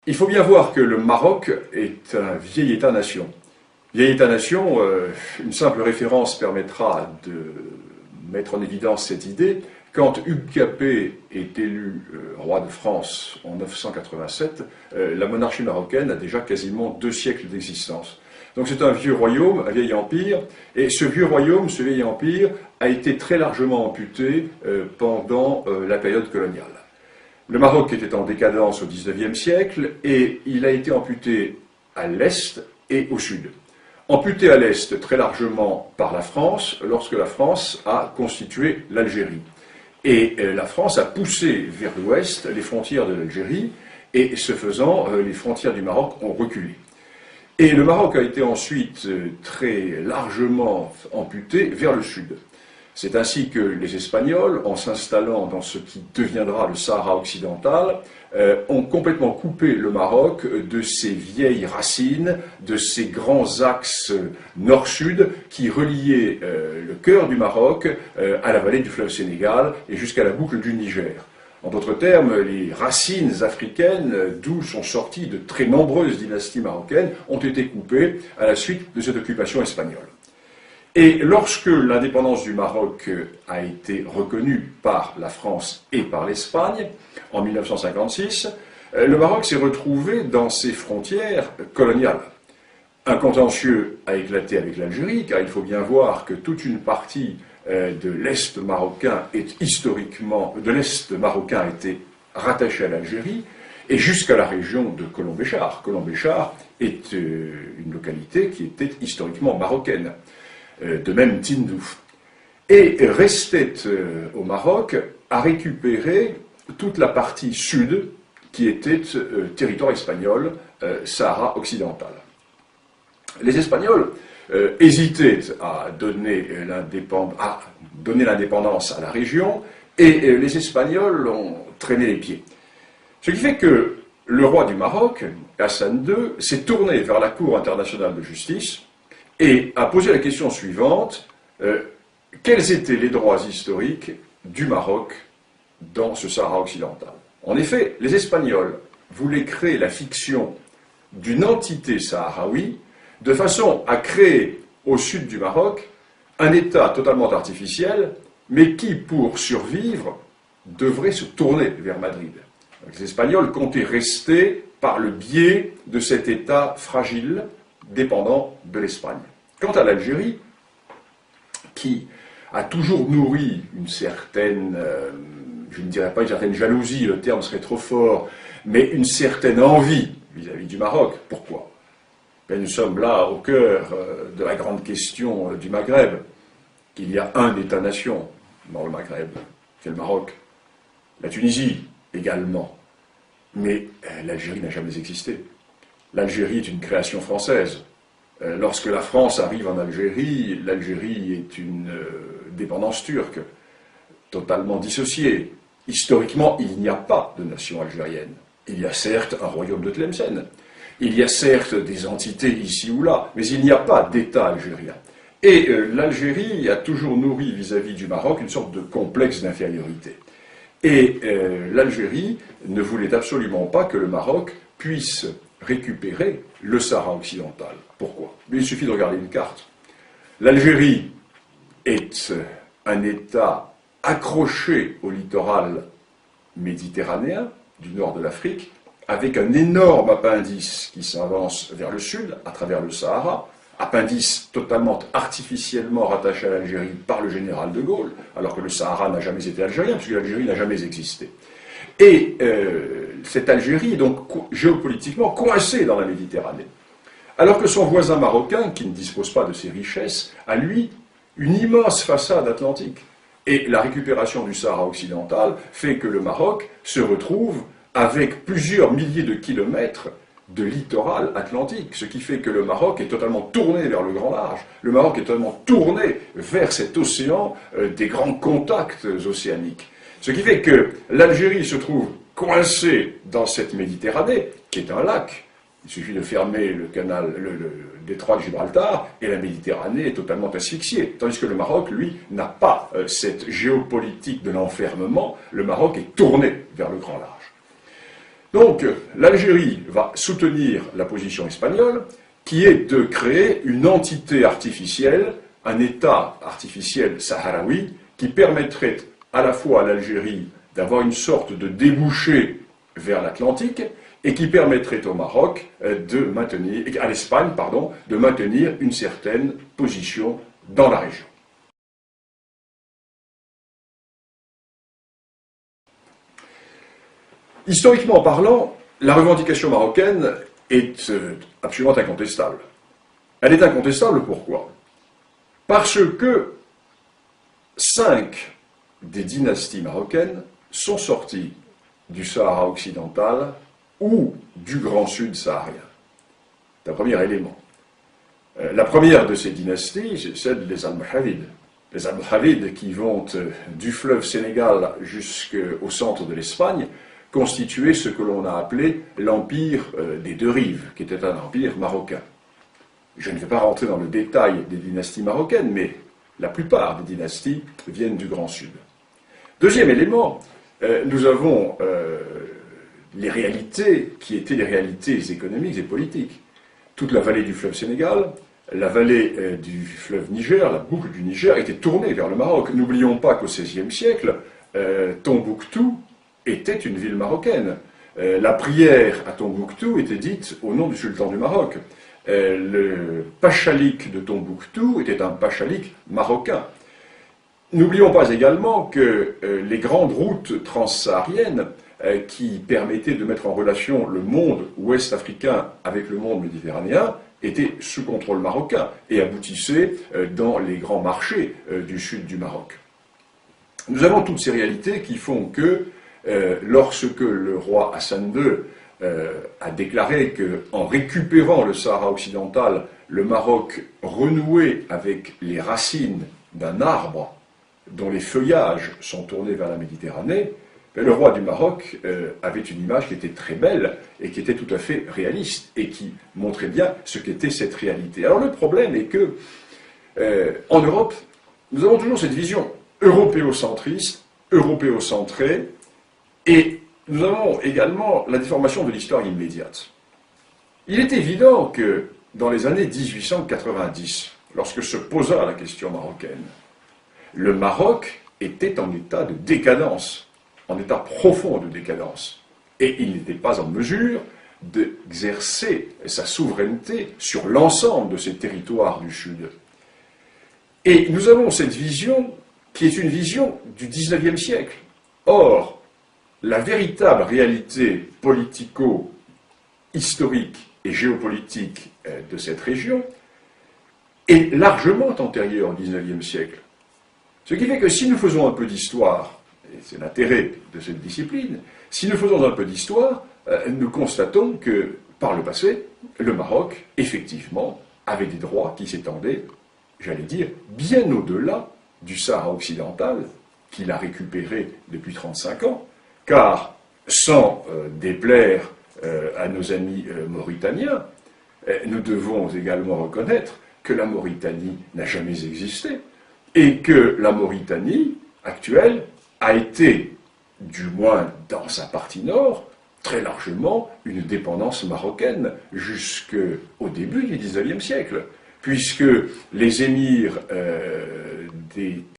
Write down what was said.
Il faut bien voir que le Maroc est un vieil État-nation. Vieil État-nation, une simple référence permettra de mettre en évidence cette idée. Quand Hugues Capet est élu roi de France en 987, la monarchie marocaine a déjà quasiment 2 siècles d'existence. Donc c'est un vieux royaume, un vieil empire, et ce vieux royaume, ce vieil empire, a été très largement amputé pendant la période coloniale. Le Maroc était en décadence au XIXe siècle, et il a été amputé à l'est et au sud. Amputé à l'est très largement par la France, lorsque la France a constitué l'Algérie. Et la France a poussé vers l'ouest les frontières de l'Algérie, et ce faisant, les frontières du Maroc ont reculé. Et le Maroc a été ensuite très largement amputé vers le sud. C'est ainsi que les Espagnols, en s'installant dans ce qui deviendra le Sahara occidental, ont complètement coupé le Maroc de ses vieilles racines, de ses grands axes nord-sud qui reliaient le cœur du Maroc à la vallée du fleuve Sénégal et jusqu'à la boucle du Niger. En d'autres termes, les racines africaines, d'où sont sorties de très nombreuses dynasties marocaines, ont été coupées à la suite de cette occupation espagnole. Et lorsque l'indépendance du Maroc a été reconnue par la France et par l'Espagne, en 1956, le Maroc s'est retrouvé dans ses frontières coloniales. Un contentieux a éclaté avec l'Algérie, car il faut bien voir que toute une partie de l'Est marocain de l'Est marocain était rattachée à l'Algérie, et jusqu'à la région de Colombéchar. Colombéchar est une localité qui était historiquement marocaine. De même Tindouf. Et restait au Maroc à récupérer toute la partie sud qui était territoire espagnol, Sahara occidental. Les Espagnols hésitaient à donner l'indépendance à la région, et les Espagnols ont traîné les pieds. Ce qui fait que le roi du Maroc, Hassan II, s'est tourné vers la Cour internationale de justice et a posé la question suivante, quels étaient les droits historiques du Maroc dans ce Sahara occidental? En effet, les Espagnols voulaient créer la fiction d'une entité sahraoui de façon à créer au sud du Maroc un État totalement artificiel, mais qui, pour survivre, devrait se tourner vers Madrid. Donc, les Espagnols comptaient rester par le biais de cet État fragile, dépendant de l'Espagne. Quant à l'Algérie, qui a toujours nourri une certaine, je ne dirais pas une certaine jalousie, le terme serait trop fort, mais une certaine envie vis-à-vis du Maroc. Pourquoi? Nous sommes là au cœur de la grande question du Maghreb. Il y a un État-nation dans le Maghreb, c'est le Maroc. La Tunisie également. Mais l'Algérie n'a jamais existé. L'Algérie est une création française. Lorsque la France arrive en Algérie, l'Algérie est une dépendance turque, totalement dissociée. Historiquement, il n'y a pas de nation algérienne. Il y a certes un royaume de Tlemcen, il y a certes des entités ici ou là, mais il n'y a pas d'État algérien. Et l'Algérie a toujours nourri vis-à-vis du Maroc une sorte de complexe d'infériorité. Et l'Algérie ne voulait absolument pas que le Maroc puisse récupérer le Sahara occidental. Pourquoi? Il suffit de regarder une carte. L'Algérie est un État accroché au littoral méditerranéen du nord de l'Afrique, avec un énorme appendice qui s'avance vers le sud, à travers le Sahara, appendice totalement artificiellement rattaché à l'Algérie par le général de Gaulle, alors que le Sahara n'a jamais été algérien, puisque l'Algérie n'a jamais existé. Et cette Algérie est donc géopolitiquement coincée dans la Méditerranée. Alors que son voisin marocain, qui ne dispose pas de ces richesses, a lui une immense façade atlantique. Et la récupération du Sahara occidental fait que le Maroc se retrouve avec plusieurs milliers de kilomètres de littoral atlantique, ce qui fait que le Maroc est totalement tourné vers le grand large. Le Maroc est totalement tourné vers cet océan des grands contacts océaniques. Ce qui fait que l'Algérie se trouve coincée dans cette Méditerranée, qui est un lac. Il suffit de fermer le détroit de Gibraltar et la Méditerranée est totalement asphyxiée. Tandis que le Maroc, lui, n'a pas cette géopolitique de l'enfermement. Le Maroc est tourné vers le grand large. Donc, l'Algérie va soutenir la position espagnole, qui est de créer une entité artificielle, un État artificiel sahraoui, qui permettrait à la fois à l'Algérie d'avoir une sorte de débouché vers l'Atlantique, et qui permettrait au Maroc de maintenir, à l'Espagne, pardon, de maintenir une certaine position dans la région. Historiquement parlant, la revendication marocaine est absolument incontestable. Elle est incontestable pourquoi? Parce que 5 des dynasties marocaines sont sorties du Sahara occidental ou du Grand Sud saharien. C'est un premier élément. La première de ces dynasties, c'est celle des Almohavides. Les Almohavides qui vont du fleuve Sénégal jusqu'au centre de l'Espagne constituaient ce que l'on a appelé l'empire des deux rives, qui était un empire marocain. Je ne vais pas rentrer dans le détail des dynasties marocaines, mais la plupart des dynasties viennent du Grand Sud. Deuxième élément, nous avons les réalités qui étaient les réalités économiques et politiques. Toute la vallée du fleuve Sénégal, la vallée du fleuve Niger, la boucle du Niger était tournée vers le Maroc. N'oublions pas qu'au XVIe siècle, Tombouctou était une ville marocaine. La prière à Tombouctou était dite au nom du sultan du Maroc. Le pachalik de Tombouctou était un pachalik marocain. N'oublions pas également que les grandes routes transsahariennes qui permettaient de mettre en relation le monde ouest-africain avec le monde méditerranéen étaient sous contrôle marocain et aboutissaient dans les grands marchés du sud du Maroc. Nous avons toutes ces réalités qui font que lorsque le roi Hassan II a déclaré qu'en récupérant le Sahara occidental, le Maroc renouait avec les racines d'un arbre dont les feuillages sont tournés vers la Méditerranée, le roi du Maroc avait une image qui était très belle et qui était tout à fait réaliste et qui montrait bien ce qu'était cette réalité. Alors le problème est que en Europe, nous avons toujours cette vision européocentriste, européocentrée, et nous avons également la déformation de l'histoire immédiate. Il est évident que dans les années 1890, lorsque se posa la question marocaine, le Maroc était en état de décadence, en état profond de décadence, et il n'était pas en mesure d'exercer sa souveraineté sur l'ensemble de ces territoires du Sud. Et nous avons cette vision qui est une vision du XIXe siècle. Or, la véritable réalité politico-historique et géopolitique de cette région est largement antérieure au XIXe siècle. Ce qui fait que si nous faisons un peu d'histoire, et c'est l'intérêt de cette discipline, si nous faisons un peu d'histoire, nous constatons que, par le passé, le Maroc, effectivement, avait des droits qui s'étendaient, j'allais dire, bien au-delà du Sahara occidental, qu'il a récupéré depuis 35 ans, car, sans déplaire à nos amis mauritaniens, nous devons également reconnaître que la Mauritanie n'a jamais existé, et que la Mauritanie actuelle a été, du moins dans sa partie nord, très largement une dépendance marocaine jusqu'au début du XIXe siècle, puisque les émirs des